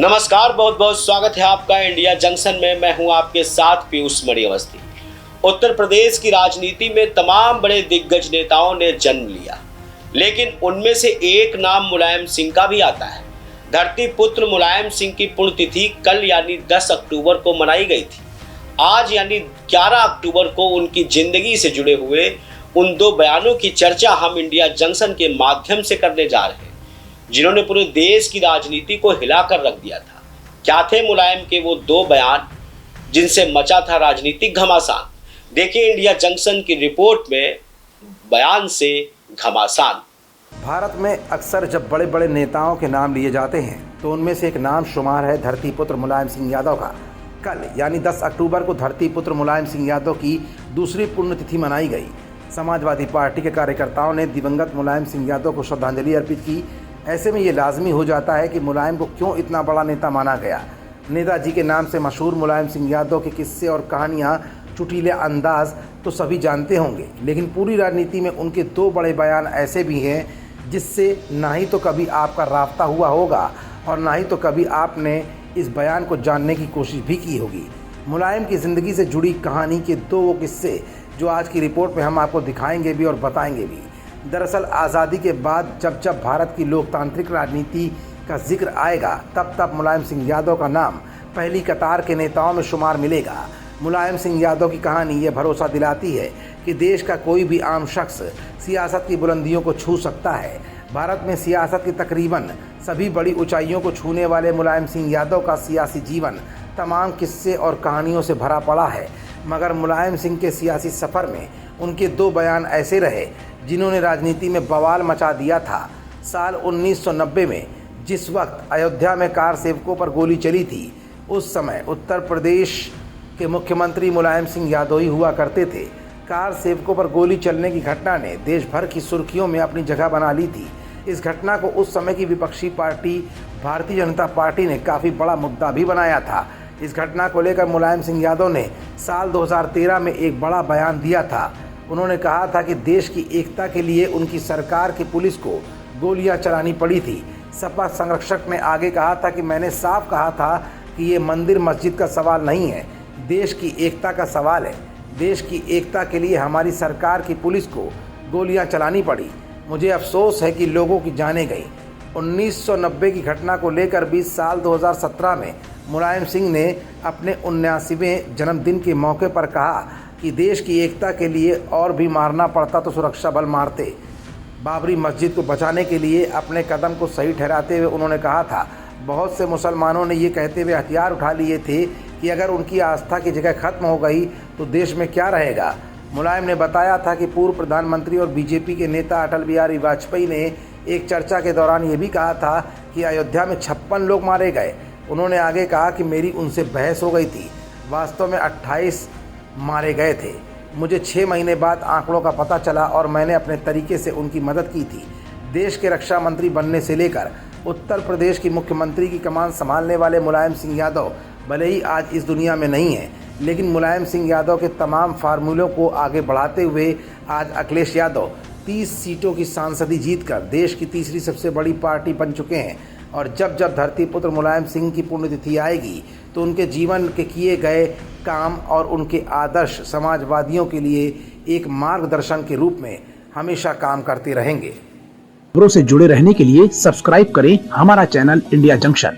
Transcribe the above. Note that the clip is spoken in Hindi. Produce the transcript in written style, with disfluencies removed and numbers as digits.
नमस्कार, बहुत बहुत स्वागत है आपका इंडिया जंक्शन में। मैं हूं आपके साथ पीयूष मणि अवस्थी। उत्तर प्रदेश की राजनीति में तमाम बड़े दिग्गज नेताओं ने जन्म लिया, लेकिन उनमें से एक नाम मुलायम सिंह का भी आता है। धरती पुत्र मुलायम सिंह की पुण्यतिथि कल यानी 10 अक्टूबर को मनाई गई थी। आज यानी 11 अक्टूबर को उनकी जिंदगी से जुड़े हुए उन दो बयानों की चर्चा हम इंडिया जंक्शन के माध्यम से करने जा रहे हैं, जिन्होंने पूरे देश की राजनीति को हिलाकर रख दिया था। क्या थे मुलायम के वो दो बयान जिनसे मचा था राजनीतिक घमासान? देखिए इंडिया जंक्शन की रिपोर्ट में बयान से घमासान। भारत में अक्सर जब बड़े बड़े नेताओं के नाम लिए जाते हैं तो उनमें से एक नाम शुमार है धरती पुत्र मुलायम सिंह यादव का। कल यानी 10 अक्टूबर को धरती पुत्र मुलायम सिंह यादव की दूसरी पुण्यतिथि मनाई गई। समाजवादी पार्टी के कार्यकर्ताओं ने दिवंगत मुलायम सिंह यादव को श्रद्धांजलि अर्पित की। ऐसे में ये लाजमी हो जाता है कि मुलायम को क्यों इतना बड़ा नेता माना गया। नेताजी के नाम से मशहूर मुलायम सिंह यादव के किस्से और कहानियाँ, चुटीले अंदाज तो सभी जानते होंगे, लेकिन पूरी राजनीति में उनके दो बड़े बयान ऐसे भी हैं जिससे ना ही तो कभी आपका राब्ता हुआ होगा और ना ही तो कभी आपने इस बयान को जानने की कोशिश भी की होगी। मुलायम की ज़िंदगी से जुड़ी कहानी के दो वो किस्से जो आज की रिपोर्ट में हम आपको दिखाएंगे भी और बताएंगे भी। दरअसल आज़ादी के बाद जब जब भारत की लोकतांत्रिक राजनीति का जिक्र आएगा तब तब मुलायम सिंह यादव का नाम पहली कतार के नेताओं में शुमार मिलेगा। मुलायम सिंह यादव की कहानी ये भरोसा दिलाती है कि देश का कोई भी आम शख्स सियासत की बुलंदियों को छू सकता है। भारत में सियासत की तकरीबन सभी बड़ी ऊंचाइयों को छूने वाले मुलायम सिंह यादव का सियासी जीवन तमाम किस्से और कहानियों से भरा पड़ा है, मगर मुलायम सिंह के सियासी सफ़र में उनके दो बयान ऐसे रहे जिन्होंने राजनीति में बवाल मचा दिया था। साल 1990 में जिस वक्त अयोध्या में कार सेवकों पर गोली चली थी, उस समय उत्तर प्रदेश के मुख्यमंत्री मुलायम सिंह यादव ही हुआ करते थे। कार सेवकों पर गोली चलने की घटना ने देश भर की सुर्खियों में अपनी जगह बना ली थी। इस घटना को उस समय की विपक्षी पार्टी भारतीय जनता पार्टी ने काफ़ी बड़ा मुद्दा भी बनाया था। इस घटना को लेकर मुलायम सिंह यादव ने साल 2013 में एक बड़ा बयान दिया था। उन्होंने कहा था कि देश की एकता के लिए उनकी सरकार की पुलिस को गोलियां चलानी पड़ी थी। सपा संरक्षक ने आगे कहा था कि मैंने साफ कहा था कि ये मंदिर मस्जिद का सवाल नहीं है, देश की एकता का सवाल है। देश की एकता के लिए हमारी सरकार की पुलिस को गोलियां चलानी पड़ी। मुझे अफसोस है कि लोगों की जानें गई। 1990 की घटना को लेकर भी साल 2017 में मुलायम सिंह ने अपने 79वें जन्मदिन के मौके पर कहा कि देश की एकता के लिए और भी मारना पड़ता तो सुरक्षा बल मारते। बाबरी मस्जिद को बचाने के लिए अपने कदम को सही ठहराते हुए उन्होंने कहा था, बहुत से मुसलमानों ने ये कहते हुए हथियार उठा लिए थे कि अगर उनकी आस्था की जगह खत्म हो गई तो देश में क्या रहेगा। मुलायम ने बताया था कि पूर्व प्रधानमंत्री और बीजेपी के नेता अटल बिहारी वाजपेयी ने एक चर्चा के दौरान ये भी कहा था कि अयोध्या में 56 लोग मारे गए। उन्होंने आगे कहा कि मेरी उनसे बहस हो गई थी, वास्तव में 28 मारे गए थे। मुझे 6 महीने बाद आंकड़ों का पता चला और मैंने अपने तरीके से उनकी मदद की थी। देश के रक्षा मंत्री बनने से लेकर उत्तर प्रदेश की मुख्यमंत्री की कमान संभालने वाले मुलायम सिंह यादव भले ही आज इस दुनिया में नहीं हैं, लेकिन मुलायम सिंह यादव के तमाम फार्मूलों को आगे बढ़ाते हुए आज अखिलेश यादव 30 सीटों की सांसदी जीतकर देश की तीसरी सबसे बड़ी पार्टी बन चुके हैं। और जब जब धरती पुत्र मुलायम सिंह की पुण्यतिथि आएगी तो उनके जीवन के किए गए काम और उनके आदर्श समाजवादियों के लिए एक मार्गदर्शन के रूप में हमेशा काम करते रहेंगे। खबरों से जुड़े रहने के लिए सब्सक्राइब करें हमारा चैनल इंडिया जंक्शन।